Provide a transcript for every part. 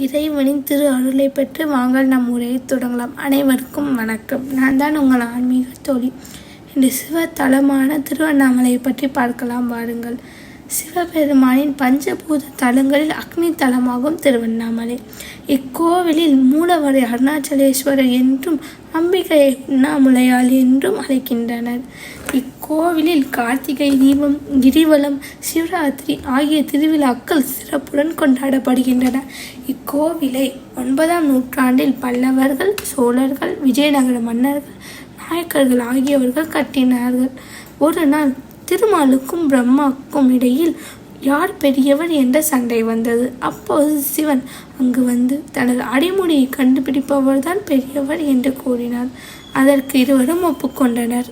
இறைவனின் திரு அருளை பெற்று வாங்கள் நம் உரையை தொடங்கலாம். அனைவருக்கும் வணக்கம். நான் தான் உங்கள் ஆன்மீக தோழி. இன்று சிவத்தலமான திருவண்ணாமலையை பற்றி பார்க்கலாம் வாருங்கள். சிவபெருமானின் பஞ்சபூத தலங்களில் அக்னி தலமாகும் திருவண்ணாமலை. இக்கோவிலில் மூலவரை அருணாச்சலேஸ்வரர் என்றும் அம்பிகையை உண்ணாமுலையாள் என்றும் அழைக்கின்றனர். இக்கோவிலில் கார்த்திகை தீபம், கிரிவலம், சிவராத்திரி ஆகிய திருவிழாக்கள் சிறப்புடன் கொண்டாடப்படுகின்றன. இக்கோவிலை 9ஆம் நூற்றாண்டில் பல்லவர்கள், சோழர்கள், விஜயநகர மன்னர்கள், நாயக்கர்கள் ஆகியவர்கள் கட்டினார்கள். ஒரு நாள் திருமாலுக்கும் பிரம்மாவுக்கும் இடையில் யார் பெரியவர் என்ற சண்டை வந்தது. அப்போது சிவன் அங்கு வந்து தனது அடிமுடியை கண்டுபிடிப்பவர்தான் பெரியவர் என்று கூறினார். அதற்கு இருவரும் ஒப்புக்கொண்டனர்.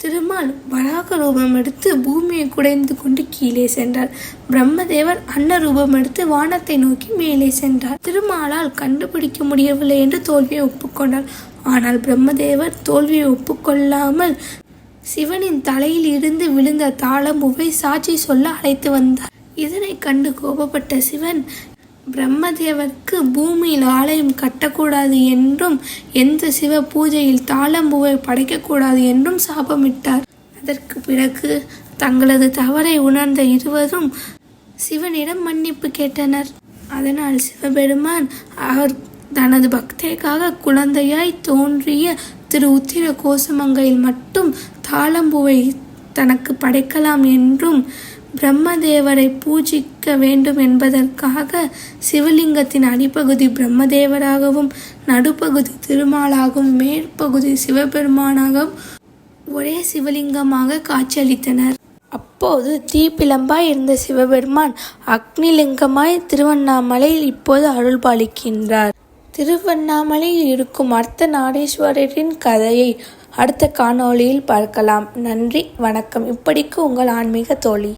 திருமால் வராக ரூபம் எடுத்து பூமியை குடைந்து கொண்டு கீழே சென்றார். பிரம்மதேவர் அன்ன ரூபம் எடுத்து வானத்தை நோக்கி மேலே சென்றார். திருமாலால் கண்டுபிடிக்க முடியவில்லை என்று தோல்வியை ஒப்புக்கொண்டார். ஆனால் பிரம்மதேவர் தோல்வியை ஒப்புக்கொள்ளாமல் சிவனின் தலையில் இருந்து விழுந்த தாளம்பூவை சாட்சி சொல்ல அழைத்து வந்தார். இதனை கண்டு கோபப்பட்ட சிவன் பிரம்மதேவருக்கு பூமியில் ஆலயம் கட்டக்கூடாது என்றும் எந்த சிவ பூஜையில் தாளம்பூவை படைக்கக்கூடாது என்றும் சாபமிட்டார். அதற்கு பிறகு தங்களது தவறை உணர்ந்த இருவரும் சிவனிடம் மன்னிப்பு கேட்டனர். அதனால் சிவபெருமான் அவர் தனது பக்திக்காக குழந்தையாய் தோன்றிய திரு உத்திர கோசமங்கையில் மட்டும் தாளம்பூவை தனக்கு படைக்கலாம் என்றும் பிரம்மதேவரை பூஜிக்க வேண்டும் என்பதற்காக சிவலிங்கத்தின் அடிப்பகுதி பிரம்மதேவராகவும், நடுப்பகுதி திருமாலாகவும், மேற்பகுதி சிவபெருமானாகவும் ஒரே சிவலிங்கமாக காட்சியளித்தனர். அப்போது தீப்பிழம்பாய் இருந்த சிவபெருமான் அக்னிலிங்கமாய் திருவண்ணாமலையில் இப்போது அருள் பாலிக்கின்றார். திருவண்ணாமலையில் இருக்கும் அர்த்தநாரீஸ்வரரின் கதையை அடுத்த காணொளியில் பார்க்கலாம். நன்றி, வணக்கம். இப்படிக்கு உங்கள் ஆன்மீக தோழி.